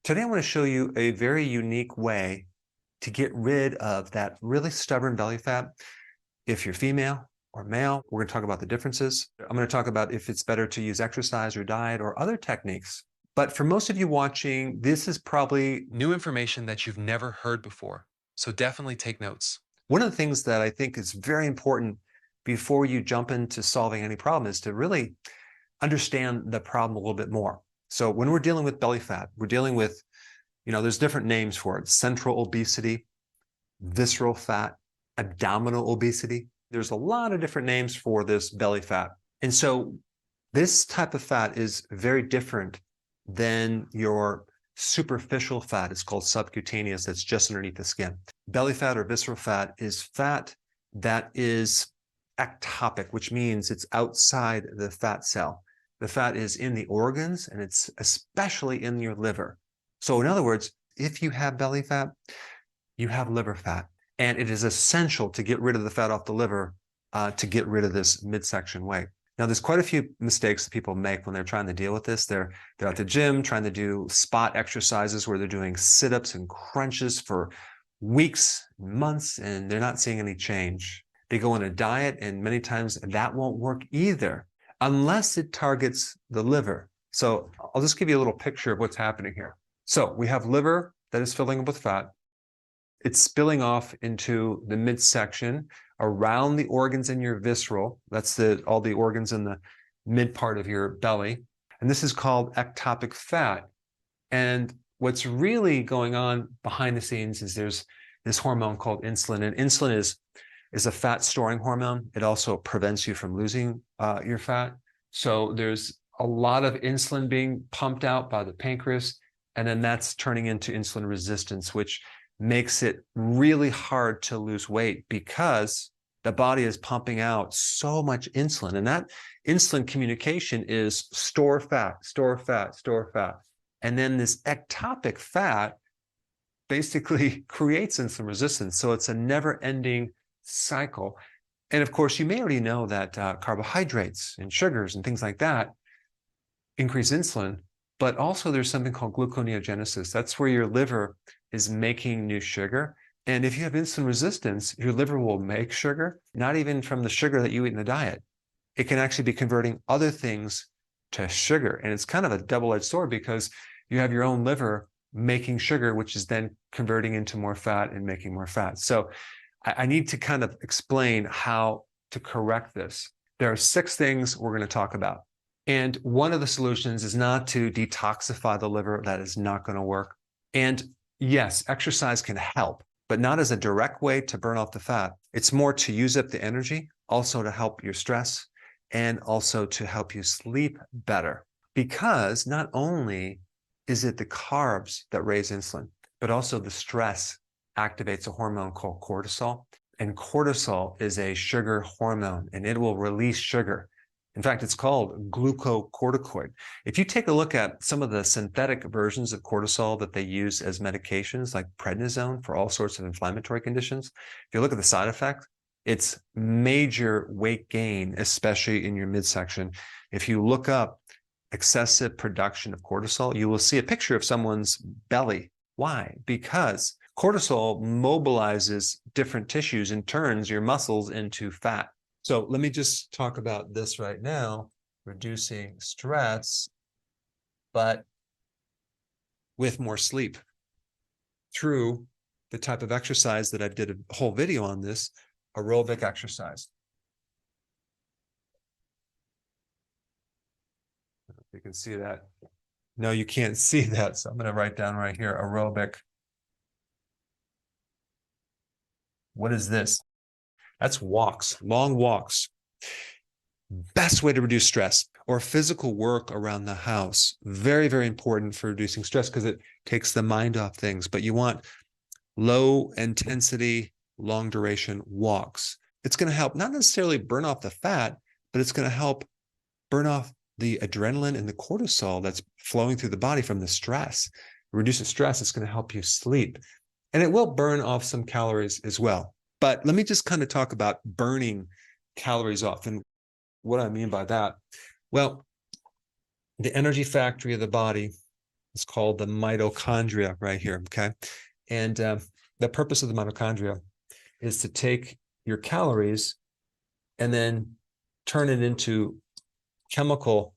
Today I want to show you a very unique way to get rid of that really stubborn belly fat. If you're female or male, we're going to talk about the differences. I'm going to talk about if it's better to use exercise or diet or other techniques. But for most of you watching, this is probably new information that you've never heard before. So definitely take notes. One of the things that I think is very important before you jump into solving any problem is to really understand the problem a little bit more. So when we're dealing with belly fat, we're dealing with, there's different names for it: central obesity, visceral fat, abdominal obesity. There's a lot of different names for this belly fat. And so this type of fat is very different than your superficial fat. It's called subcutaneous, that's just underneath the skin. Belly fat or visceral fat is fat that is ectopic, which means it's outside the fat cell. The fat is in the organs, and it's especially in your liver. So in other words, if you have belly fat, you have liver fat. And it is essential to get rid of the fat off the liver to get rid of this midsection weight. Now, there's quite a few mistakes that people make when they're trying to deal with this. They're at the gym trying to do spot exercises where they're doing sit-ups and crunches for weeks, months, and they're not seeing any change. They go on a diet, and many times that won't work either, unless it targets the liver. So I'll just give you a little picture of what's happening here. So we have liver that is filling up with fat. It's spilling off into the midsection around the organs in your visceral. That's all the organs in the mid part of your belly. And this is called ectopic fat. And what's really going on behind the scenes is there's this hormone called insulin. And insulin is a fat storing hormone. It also prevents you from losing your fat. So there's a lot of insulin being pumped out by the pancreas, and then that's turning into insulin resistance, which makes it really hard to lose weight because the body is pumping out so much insulin. And that insulin communication is store fat, store fat, store fat. And then this ectopic fat basically creates insulin resistance. So it's a never-ending cycle. And of course, you may already know that carbohydrates and sugars and things like that increase insulin, but also there's something called gluconeogenesis. That's where your liver is making new sugar. And if you have insulin resistance, your liver will make sugar, not even from the sugar that you eat in the diet. It can actually be converting other things to sugar. And it's kind of a double-edged sword because you have your own liver making sugar, which is then converting into more fat and making more fat. So I need to kind of explain how to correct this. There are 6 things we're going to talk about. And one of the solutions is not to detoxify the liver. That is not going to work. And yes, exercise can help, but not as a direct way to burn off the fat. It's more to use up the energy, also to help your stress, and also to help you sleep better. Because not only is it the carbs that raise insulin, but also the stress activates a hormone called cortisol. And cortisol is a sugar hormone, and it will release sugar. In fact, it's called glucocorticoid. If you take a look at some of the synthetic versions of cortisol that they use as medications, like prednisone for all sorts of inflammatory conditions, if you look at the side effect, it's major weight gain, especially in your midsection. If you look up excessive production of cortisol, you will see a picture of someone's belly. Why? Because cortisol mobilizes different tissues and turns your muscles into fat. So let me just talk about this right now, reducing stress, but with more sleep through the type of exercise that I did a whole video on this, aerobic exercise. I don't know if you can see that. No, you can't see that. So I'm going to write down right here, aerobic. What is this? That's walks, long walks. Best way to reduce stress. Or physical work around the house. Very, very important for reducing stress because it takes the mind off things. But you want low intensity, long duration walks. It's going to help not necessarily burn off the fat, but it's going to help burn off the adrenaline and the cortisol that's flowing through the body from the stress. Reduce the stress, it's going to help you sleep. And it will burn off some calories as well. But let me just kind of talk about burning calories off and what I mean by that. Well, the energy factory of the body It's called the mitochondria right here, okay? And the purpose of the mitochondria is to take your calories and then turn it into chemical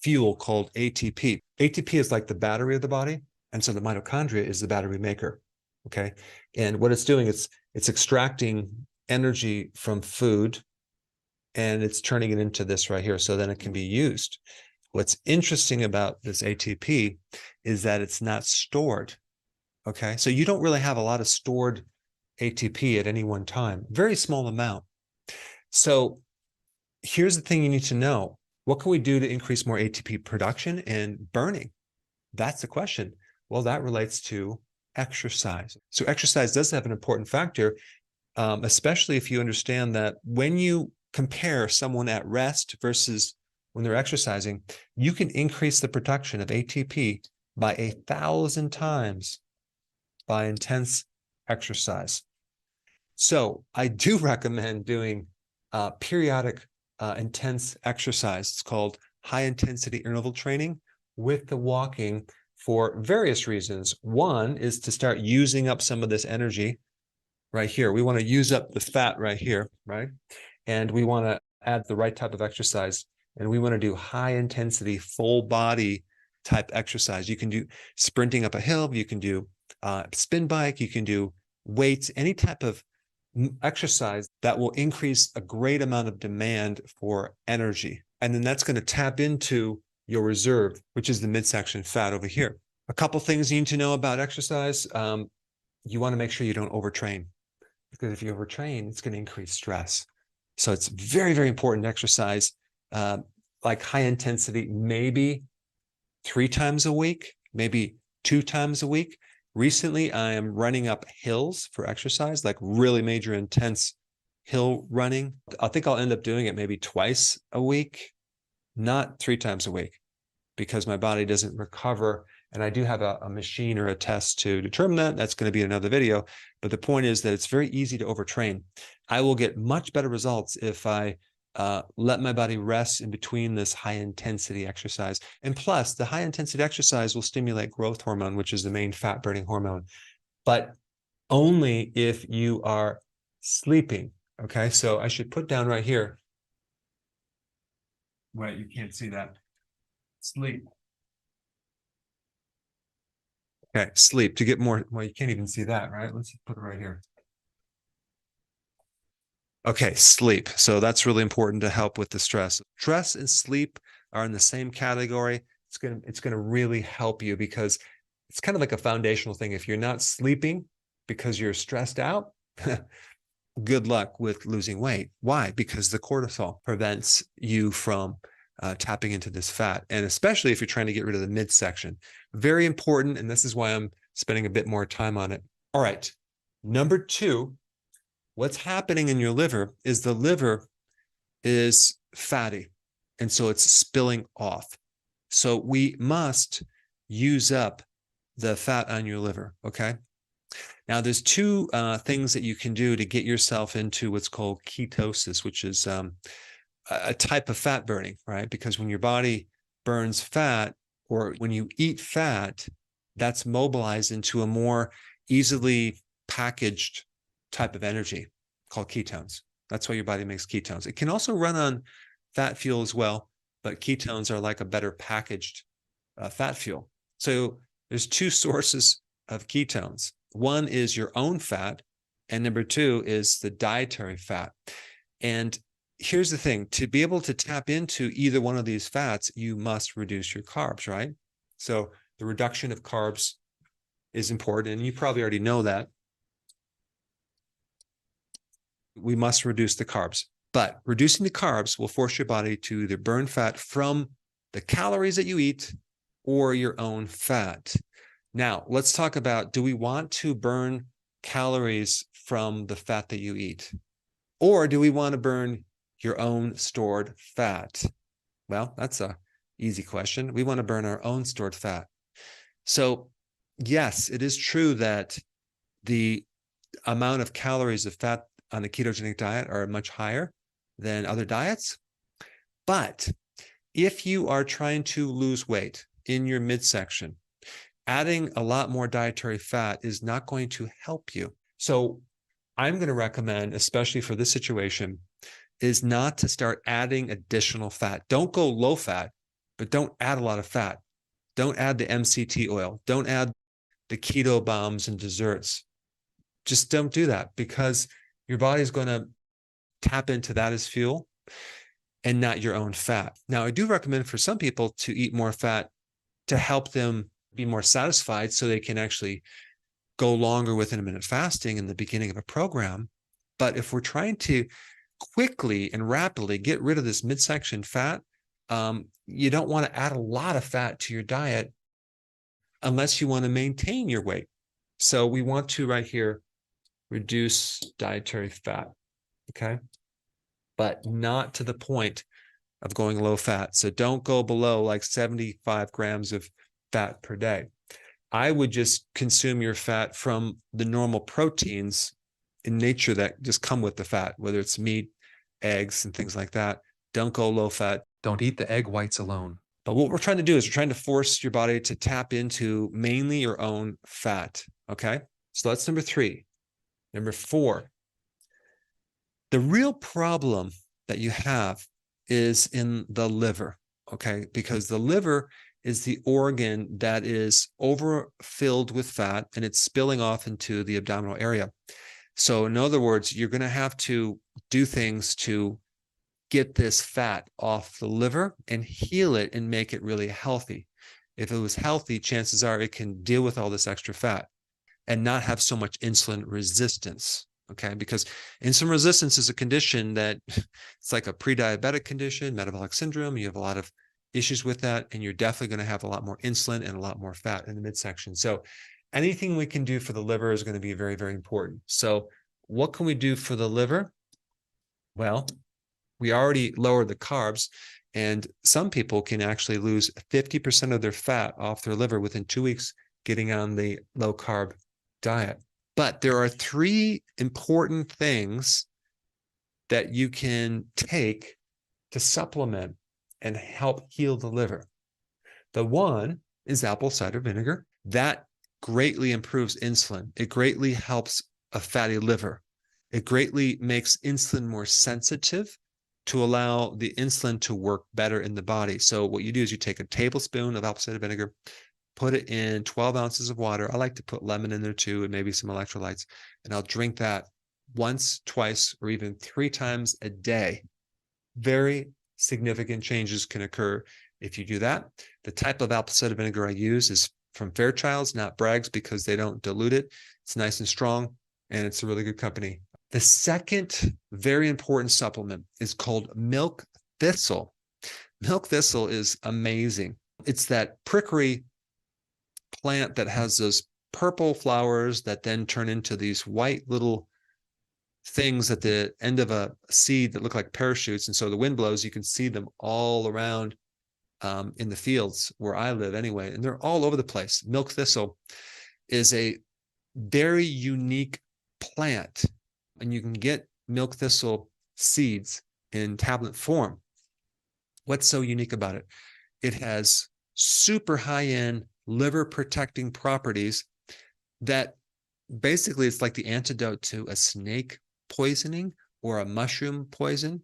fuel called ATP. ATP is like the battery of the body, and so the mitochondria is the battery maker, okay? And what it's doing, it's extracting energy from food, and it's turning it into this right here, so then it can be used. What's interesting about this ATP is that it's not stored, okay? So you don't really have a lot of stored ATP at any one time, very small amount. So here's the thing you need to know. What can we do to increase more ATP production and burning? That's the question. Well, that relates to exercise. So exercise does have an important factor, especially if you understand that when you compare someone at rest versus when they're exercising, you can increase the production of ATP by 1,000 times by intense exercise. So I do recommend doing periodic intense exercise. It's called high intensity interval training with the walking for various reasons. One is to start using up some of this energy right here. We want to use up the fat right here, right? And we want to add the right type of exercise. And we want to do high intensity, full body type exercise. You can do sprinting up a hill. You can do spin bike. You can do weights, any type of exercise that will increase a great amount of demand for energy. And then that's going to tap into your reserve, which is the midsection fat over here. A couple things you need to know about exercise. You want to make sure you don't overtrain, because if you overtrain, it's going to increase stress. So it's very, very important to exercise like high intensity, maybe 3 times a week, maybe 2 times a week. Recently, I am running up hills for exercise, like really major intense hill running. I think I'll end up doing it maybe twice a week, not 3 times a week, because my body doesn't recover. And I do have a machine or a test to determine that. That's going to be another video. But the point is that it's very easy to overtrain. I will get much better results if I let my body rest in between this high intensity exercise. And plus, the high intensity exercise will stimulate growth hormone, which is the main fat burning hormone, but only if you are sleeping. Okay, so I should put down right here. Wait, you can't see that. Sleep. Okay, sleep to get more. Well, you can't even see that, right? Let's put it right here. Okay, sleep. So that's really important to help with the stress. Stress and sleep are in the same category. It's gonna really help you, because it's kind of like a foundational thing. If you're not sleeping because you're stressed out, good luck with losing weight. Why? Because the cortisol prevents you from tapping into this fat, and especially if you're trying to get rid of the midsection. Very important, and this is why I'm spending a bit more time on it. All right, number 2. What's happening in your liver is the liver is fatty, and so it's spilling off. So we must use up the fat on your liver, okay? Now, there's 2 things that you can do to get yourself into what's called ketosis, which is a type of fat burning, right? Because when your body burns fat, or when you eat fat, that's mobilized into a more easily packaged type of energy called ketones. That's why your body makes ketones. It can also run on fat fuel as well, but ketones are like a better packaged fat fuel. So there's 2 sources of ketones. One is your own fat, and number 2 is the dietary fat. And here's the thing, to be able to tap into either one of these fats, you must reduce your carbs, right? So the reduction of carbs is important, and you probably already know that. We must reduce the carbs, but reducing the carbs will force your body to either burn fat from the calories that you eat or your own fat. Now, let's talk about, do we want to burn calories from the fat that you eat? Or do we want to burn your own stored fat? Well, that's an easy question. We want to burn our own stored fat. So yes, it is true that the amount of calories of fat on the ketogenic diet are much higher than other diets. But if you are trying to lose weight in your midsection, adding a lot more dietary fat is not going to help you. So I'm going to recommend, especially for this situation, is not to start adding additional fat. Don't go low fat, but don't add a lot of fat. Don't add the MCT oil. Don't add the keto bombs and desserts. Just don't do that, because your body's going to tap into that as fuel and not your own fat. Now, I do recommend for some people to eat more fat to help them be more satisfied so they can actually go longer with intermittent fasting in the beginning of a program. But if we're trying to quickly and rapidly get rid of this midsection fat, you don't want to add a lot of fat to your diet unless you want to maintain your weight. So we want to, right here, reduce dietary fat, okay? But not to the point of going low fat. So don't go below like 75 grams of fat per day. I would just consume your fat from the normal proteins in nature that just come with the fat, whether it's meat, eggs, and things like that. Don't go low fat. Don't eat the egg whites alone. But what we're trying to do is we're trying to force your body to tap into mainly your own fat, okay? So that's number 3. Number 4, the real problem that you have is in the liver, okay? Because the liver is the organ that is overfilled with fat and it's spilling off into the abdominal area. So in other words, you're going to have to do things to get this fat off the liver and heal it and make it really healthy. If it was healthy, chances are it can deal with all this extra fat and not have so much insulin resistance, okay? Because insulin resistance is a condition that it's like a pre-diabetic condition, metabolic syndrome. You have a lot of issues with that, and you're definitely going to have a lot more insulin and a lot more fat in the midsection. So anything we can do for the liver is going to be very, very important. So what can we do for the liver? Well, we already lowered the carbs, and some people can actually lose 50% of their fat off their liver within 2 weeks getting on the low carb diet. But there are 3 important things that you can take to supplement and help heal the liver. The one is apple cider vinegar. That greatly improves insulin. It greatly helps a fatty liver. It greatly makes insulin more sensitive to allow the insulin to work better in the body. So what you do is you take a tablespoon of apple cider vinegar, put it in 12 ounces of water. I like to put lemon in there too, and maybe some electrolytes, and I'll drink that once, twice, or even 3 times a day. Very significant changes can occur if you do that. The type of apple cider vinegar I use is from Fairchild's, not Bragg's, because they don't dilute it. It's nice and strong, and it's a really good company. The second very important supplement is called milk thistle. Milk thistle is amazing. It's that prickly plant that has those purple flowers that then turn into these white little things at the end of a seed that look like parachutes. And so the wind blows, you can see them all around in the fields where I live anyway, and they're all over the place. Milk thistle is a very unique plant, and you can get milk thistle seeds in tablet form. What's so unique about it? It has super high-end liver protecting properties that basically it's like the antidote to a snake poisoning or a mushroom poison.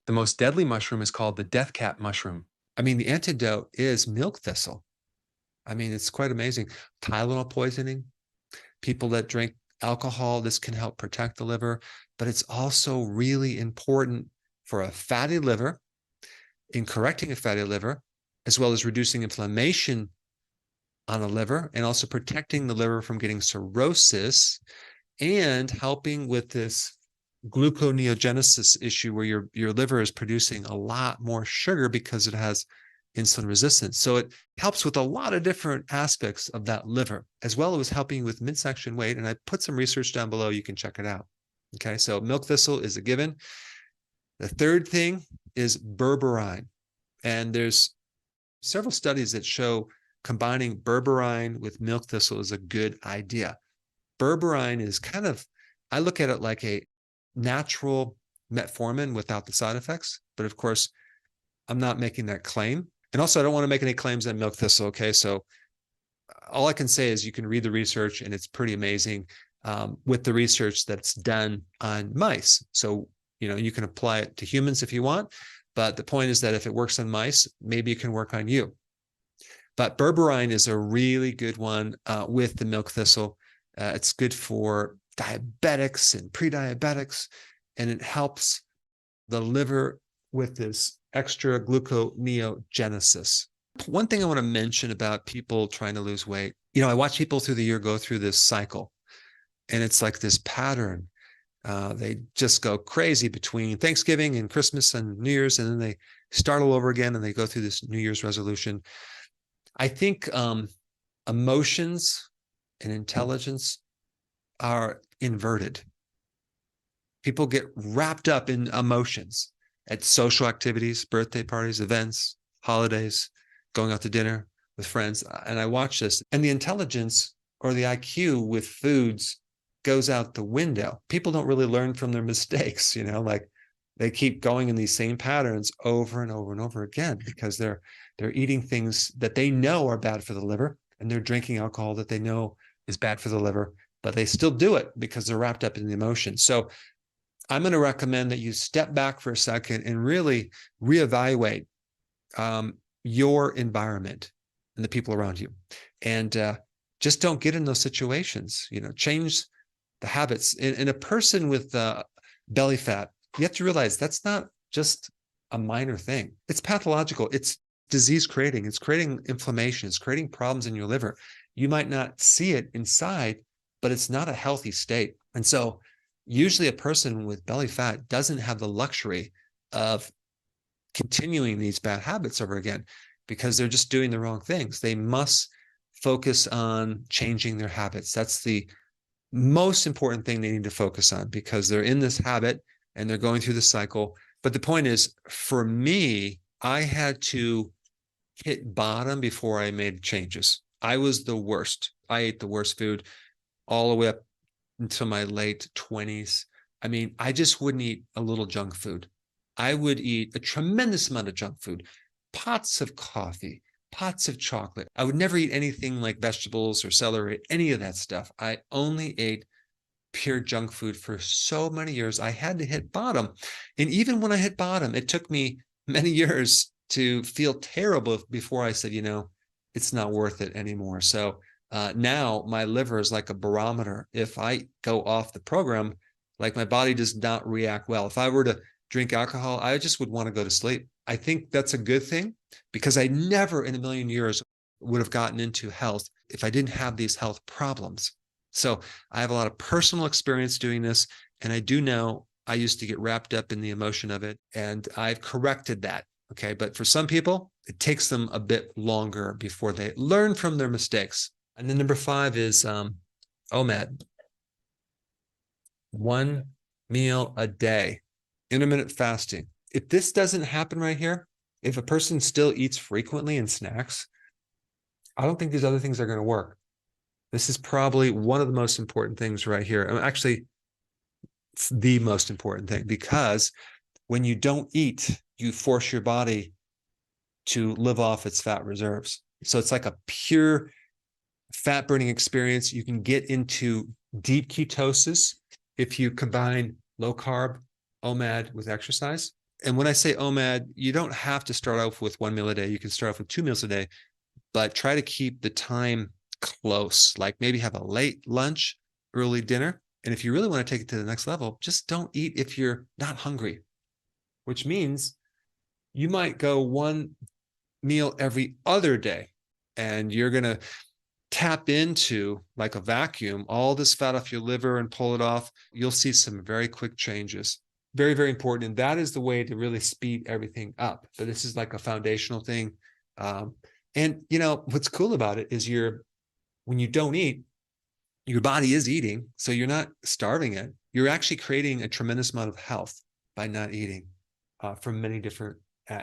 The most deadly mushroom is called the death cap mushroom. I mean, the antidote is milk thistle. I mean, it's quite amazing. Tylenol poisoning, people that drink alcohol, this can help protect the liver, but it's also really important for a fatty liver, in correcting a fatty liver, as well as reducing inflammation on the liver, and also protecting the liver from getting cirrhosis, and helping with this gluconeogenesis issue where your liver is producing a lot more sugar because it has insulin resistance. So it helps with a lot of different aspects of that liver, as well as helping with midsection weight. And I put some research down below. You can check it out. Okay, so milk thistle is a given. The third thing is berberine. And there's several studies that show combining berberine with milk thistle is a good idea. Berberine is kind of, I look at it like a natural metformin without the side effects. But of course, I'm not making that claim. And also, I don't want to make any claims on milk thistle, okay? So all I can say is you can read the research, and it's pretty amazing with the research that's done on mice. So, you can apply it to humans if you want, but the point is that if it works on mice, maybe it can work on you. But berberine is a really good one with the milk thistle. It's good for diabetics and pre-diabetics, and it helps the liver with this extra gluconeogenesis. One thing I want to mention about people trying to lose weight, I watch people through the year go through this cycle, and it's like this pattern. They just go crazy between Thanksgiving and Christmas and New Year's, and then they start all over again, and they go through this New Year's resolution. I think emotions and intelligence are inverted. People get wrapped up in emotions at social activities, birthday parties, events, holidays, going out to dinner with friends. And I watch this, and the intelligence or the IQ with foods goes out the window. People don't really learn from their mistakes, like they keep going in these same patterns over and over and over again because they're eating things that they know are bad for the liver, and they're drinking alcohol that they know is bad for the liver, but they still do it because they're wrapped up in the emotion. So I'm going to recommend that you step back for a second and really reevaluate your environment and the people around you, and just don't get in those situations. Change the habits. In a person with belly fat, you have to realize that's not just a minor thing. It's pathological. It's disease creating. It's creating inflammation. It's creating problems in your liver. You might not see it inside, but it's not a healthy state. And so usually a person with belly fat doesn't have the luxury of continuing these bad habits over again because they're just doing the wrong things. They must focus on changing their habits. That's the most important thing they need to focus on because they're in this habit and they're going through the cycle. But the point is, for me, I had to hit bottom before I made changes. I was the worst. I ate the worst food all the way up until my late 20s. I mean, I just wouldn't eat a little junk food. I would eat a tremendous amount of junk food, pots of coffee, pots of chocolate. I would never eat anything like vegetables or celery, any of that stuff. I only ate pure junk food for so many years. I had to hit bottom. And even when I hit bottom, it took me many years to feel terrible before I said, it's not worth it anymore. So now my liver is like a barometer. If I go off the program, like my body does not react well. If I were to drink alcohol, I just would want to go to sleep. I think that's a good thing because I never in a million years would have gotten into health if I didn't have these health problems. So I have a lot of personal experience doing this, and I do know I used to get wrapped up in the emotion of it, and I've corrected that. Okay. But for some people, it takes them a bit longer before they learn from their mistakes. And then number 5 is OMAD. 1 meal a day, intermittent fasting. If this doesn't happen right here, if a person still eats frequently and snacks, I don't think these other things are going to work. This is probably one of the most important things right here. Actually, it's the most important thing because when you don't eat, you force your body to live off its fat reserves. So it's like a pure fat burning experience. You can get into deep ketosis if you combine low carb OMAD with exercise. And when I say OMAD, you don't have to start off with 1 meal a day. You can start off with 2 meals a day, but try to keep the time close, like maybe have a late lunch, early dinner. And if you really want to take it to the next level, just don't eat if you're not hungry, which means you might go 1 meal every other day, and you're going to tap into, like a vacuum, all this fat off your liver and pull it off. You'll see some very quick changes. Very, very important. And that is the way to really speed everything up. But this is like a foundational thing. And what's cool about it is when you don't eat, your body is eating. So you're not starving it. You're actually creating a tremendous amount of health by not eating from many different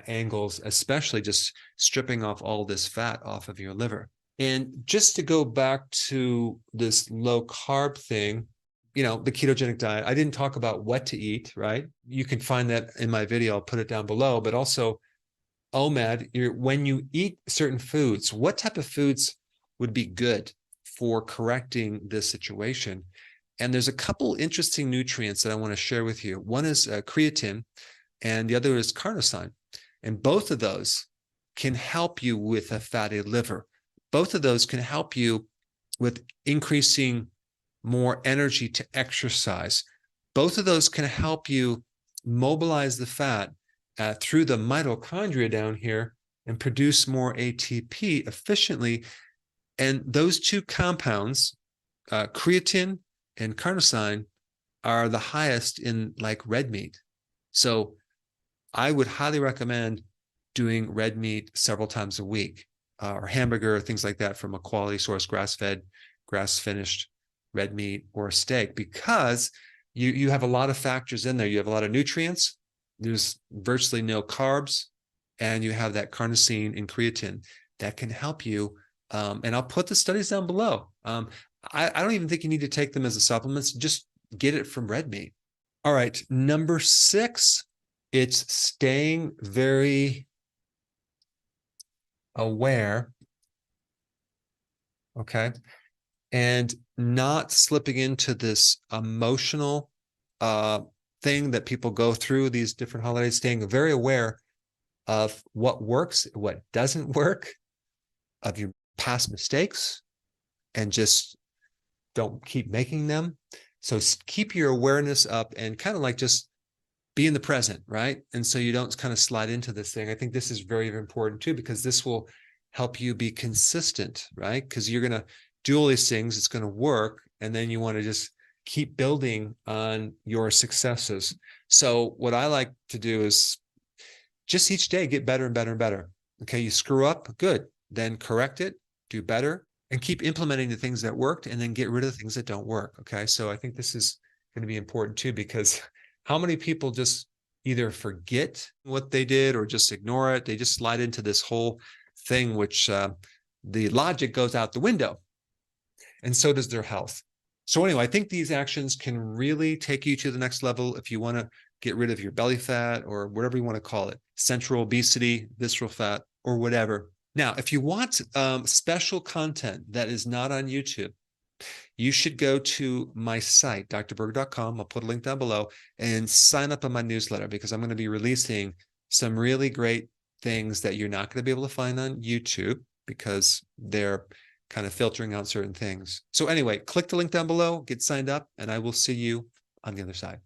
angles, especially just stripping off all this fat off of your liver. And just to go back to this low carb thing, the ketogenic diet, I didn't talk about what to eat, right? You can find that in my video. I'll put it down below. But also OMAD, when you eat certain foods, what type of foods would be good for correcting this situation. And there's a couple interesting nutrients that I want to share with you. One is creatine, and the other is carnosine. And both of those can help you with a fatty liver. Both of those can help you with increasing more energy to exercise. Both of those can help you mobilize the fat through the mitochondria down here and produce more ATP efficiently. And those two compounds, creatine and carnosine, are the highest in like red meat. So I would highly recommend doing red meat several times a week, or hamburger, things like that from a quality source, grass-fed, grass-finished red meat or a steak, because you have a lot of factors in there. You have a lot of nutrients, there's virtually no carbs, and you have that carnosine and creatine that can help you. And I'll put the studies down below. I don't even think you need to take them as a supplements. Just get it from red meat. All right, number 6, it's staying very aware, okay, and not slipping into this emotional thing that people go through these different holidays, staying very aware of what works, what doesn't work, of your past mistakes, and just don't keep making them. So keep your awareness up and kind of like just be in the present, right? And so you don't kind of slide into this thing. I think this is very, very important too, because this will help you be consistent, right? Because you're going to do all these things, it's going to work, and then you want to just keep building on your successes. So what I like to do is just each day get better and better and better. Okay, you screw up, good. Then correct it, do better, and keep implementing the things that worked, and then get rid of the things that don't work. Okay, so I think this is going to be important too, because how many people just either forget what they did or just ignore it? They just slide into this whole thing, which the logic goes out the window, and so does their health. So anyway, I think these actions can really take you to the next level if you want to get rid of your belly fat, or whatever you want to call it, central obesity, visceral fat, or whatever. Now, if you want special content that is not on YouTube, you should go to my site, drberg.com. I'll put a link down below, and sign up on my newsletter, because I'm going to be releasing some really great things that you're not going to be able to find on YouTube, because they're kind of filtering out certain things. So anyway, click the link down below, get signed up, and I will see you on the other side.